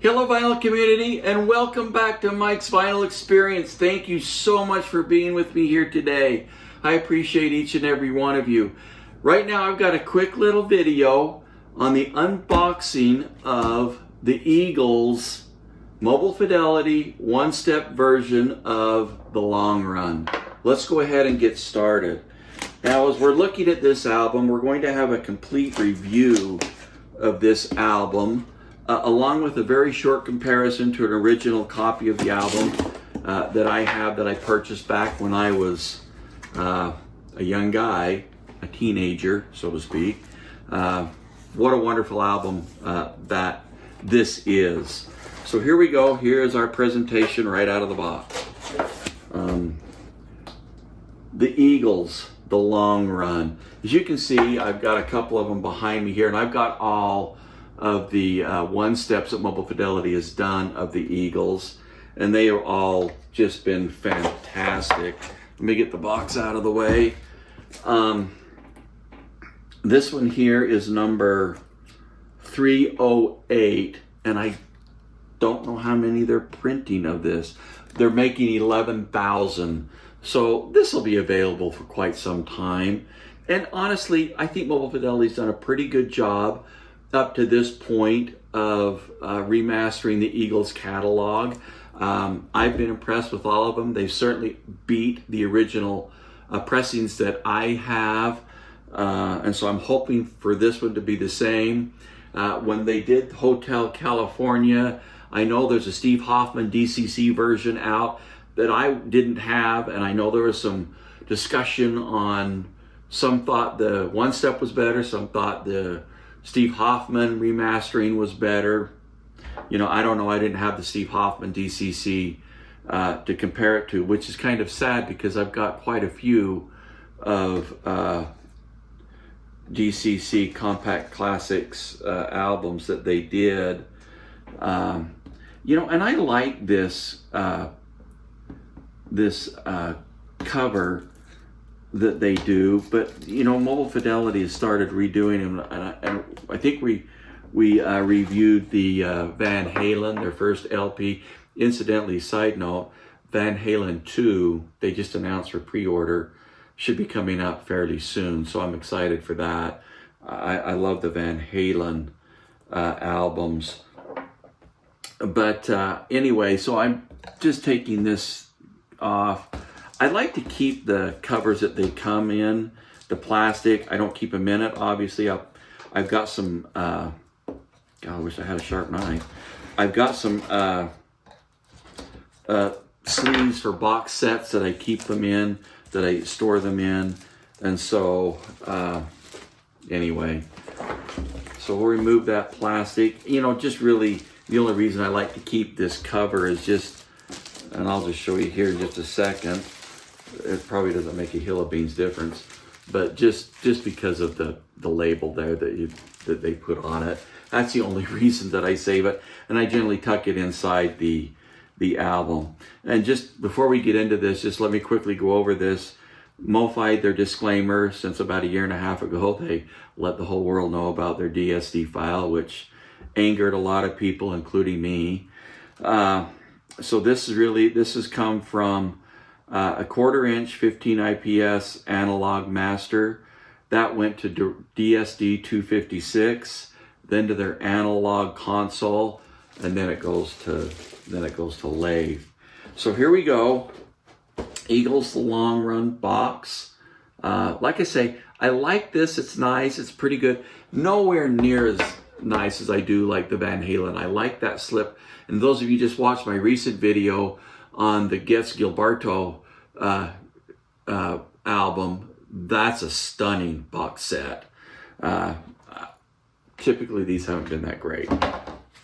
Hello vinyl community, and welcome back to Mike's Vinyl Experience. Thank you so much for being with me here today. I appreciate each and every one of you. Right now I've got a quick little video on the unboxing of the Eagles Mobile Fidelity one-step version of the Long Run. Let's go ahead and get started. Now, as we're looking at this album, we're going to have a complete review of this album, along with a very short comparison to an original copy of the album that I purchased back when I was a young guy, a teenager, so to speak. What a wonderful album that this is. So here we go. Here is our presentation right out of the box. The Eagles, the Long Run. As you can see, I've got a couple of them behind me here, and I've got all of the one steps that Mobile Fidelity has done of the Eagles, and they have all just been fantastic. Let me get the box out of the way. This one here is number 308, and I don't know how many they're printing of this. They're making 11,000, so this will be available for quite some time. And honestly, I think Mobile Fidelity's done a pretty good job up to this point of remastering the Eagles catalog. I've been impressed with all of them. They've certainly beat the original pressings that I have, and so I'm hoping for this one to be the same. When they did Hotel California, I know there's a Steve Hoffman DCC version out that I didn't have, and I know there was some discussion on, some thought the one step was better, some thought the Steve Hoffman remastering was better. You know, I don't know. I didn't have the Steve Hoffman DCC to compare it to, which is kind of sad because I've got quite a few of DCC Compact Classics albums that they did. You know, and I like this cover that they do, but you know, Mobile Fidelity has started redoing them, and I think we reviewed the Van Halen, their first LP. Incidentally, side note, Van Halen 2, they just announced for pre-order, should be coming out fairly soon, so I'm excited for that. I love the Van Halen albums. But anyway, so I'm just taking this off. I like to keep the covers that they come in, the plastic. I don't keep them in it, obviously. I've got some, God, I wish I had a sharp knife. I've got some sleeves for box sets that I keep them in, that I store them in. And so, anyway, so we'll remove that plastic. You know, just really, the only reason I like to keep this cover is just, and I'll just show you here in just a second. It probably doesn't make a hill of beans difference, but just because of the label there that they put on it. That's the only reason that I save it, and I generally tuck it inside the album. And just before we get into this, just let me quickly go over this. MoFi'd their disclaimer since about a year and a half ago. They let the whole world know about their DSD file, which angered a lot of people, including me. So this has come from a 1/4 inch 15 IPS analog master that went to DSD 256, then to their analog console, and then it goes to lathe. So here we go. Eagles the Long Run box. Like I say, I like this. It's nice. It's pretty good. Nowhere near as nice as I do like the Van Halen. I like that slip. And those of you just watched my recent video on the Getz Gilberto album, that's a stunning box set. Typically these haven't been that great.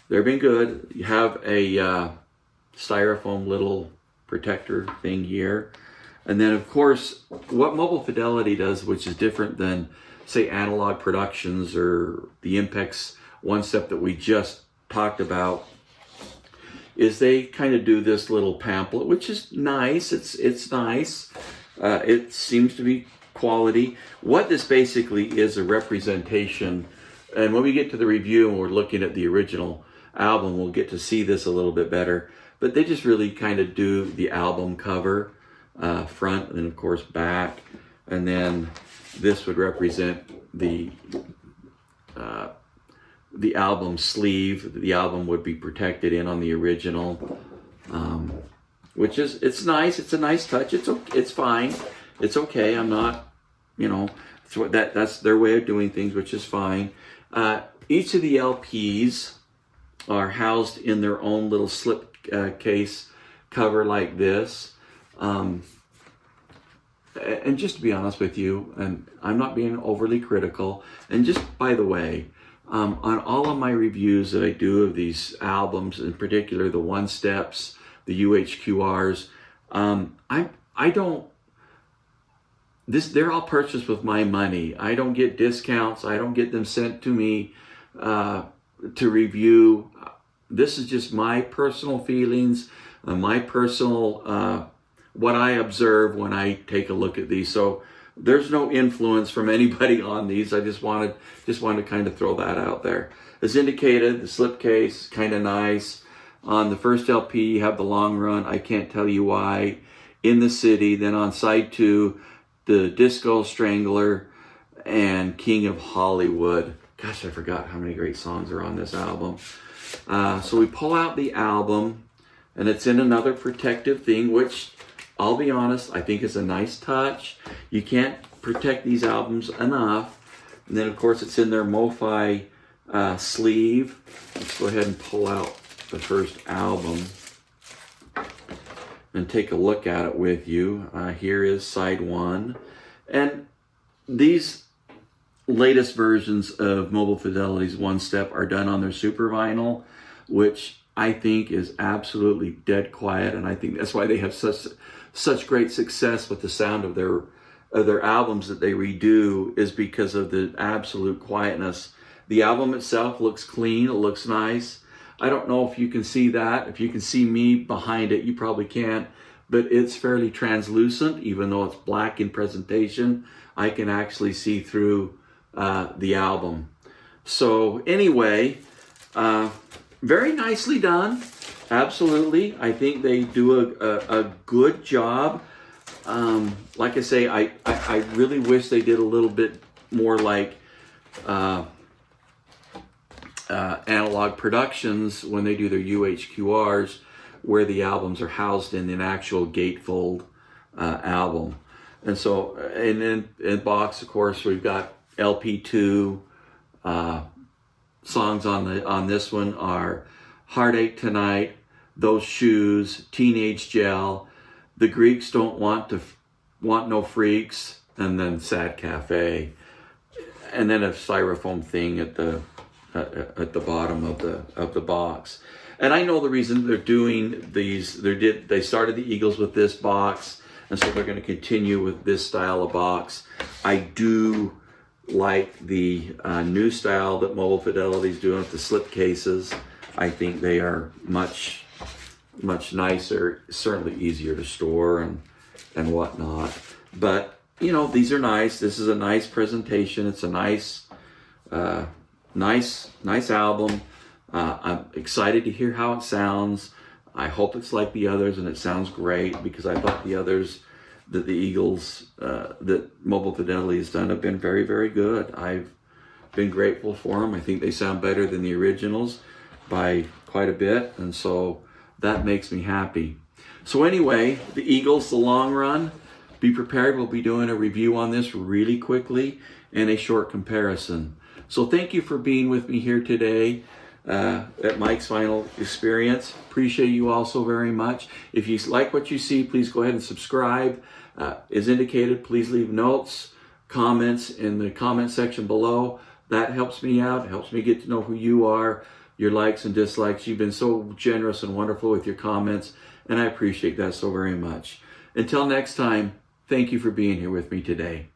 They've been good. You have a styrofoam little protector thing here. And then of course, what Mobile Fidelity does, which is different than say Analog Productions or the Impex one step that we just talked about, is they kind of do this little pamphlet, which is nice. It's nice. It seems to be quality. What this basically is a representation, and when we get to the review and we're looking at the original album, we'll get to see this a little bit better. But they just really kind of do the album cover, front, and then of course back. And then this would represent the album sleeve. The album would be protected in on the original, which is, it's nice. It's a nice touch. It's fine. It's okay. I'm not, you know, that's their way of doing things, which is fine. Each of the LPs are housed in their own little slip case cover like this. And just to be honest with you, and I'm not being overly critical, and just by the way, on all of my reviews that I do of these albums, in particular the one steps, the UHQRs, they're all purchased with my money. I don't get discounts. I don't get them sent to me to review. This is just my personal feelings, my personal what I observe when I take a look at these. So there's no influence from anybody on these. I just wanted to kind of throw that out there. As indicated, the slipcase, kind of nice. On the first LP, you have the long run. I can't tell you why. In the City. Then on side 2, the Disco Strangler and King of Hollywood. Gosh, I forgot how many great songs are on this album. So we pull out the album, and it's in another protective thing, which, I'll be honest, I think is a nice touch. You can't protect these albums enough. And then, of course, it's in their MoFi sleeve. Let's go ahead and pull out the first album and take a look at it with you. Here is side 1. And these latest versions of Mobile Fidelity's One Step are done on their super vinyl, which I think is absolutely dead quiet, and I think that's why they have such great success with the sound of their albums that they redo, is because of the absolute quietness. The album itself looks clean, it looks nice. I don't know if you can see that. If you can see me behind it, you probably can't, but it's fairly translucent. Even though it's black in presentation, I can actually see through the album. So anyway, very nicely done. Absolutely. I think they do a good job. Like I say, I really wish they did a little bit more like Analog Productions when they do their UHQRs, where the albums are housed in an actual gatefold album. And so, and then in box, of course, we've got LP2. Songs on this one are Heartache Tonight, Those Shoes, Teenage Gel, The Greeks Don't Want No Freaks, and then Sad Cafe, and then a styrofoam thing at the bottom of the box. And I know the reason they're doing these. They started the Eagles with this box, and so they're going to continue with this style of box. I do like the new style that Mobile Fidelity is doing with the slip cases. I think they are much nicer, certainly easier to store and whatnot. But you know, these are nice. This is a nice presentation. It's a nice album. I'm excited to hear how it sounds. I hope it's like the others and it sounds great, because I thought the others that the Eagles, that Mobile Fidelity has done, have been very, very good. I've been grateful for them. I think they sound better than the originals by quite a bit, and so that makes me happy. So anyway, the Eagles, the long run, be prepared. We'll be doing a review on this really quickly and a short comparison. So thank you for being with me here today at Mike's Vinyl Experience. Appreciate you all so very much. If you like what you see, please go ahead and subscribe. As indicated, please leave notes, comments in the comment section below. That helps me out. It helps me get to know who you are, your likes and dislikes. You've been so generous and wonderful with your comments, and I appreciate that so very much. Until next time, thank you for being here with me today.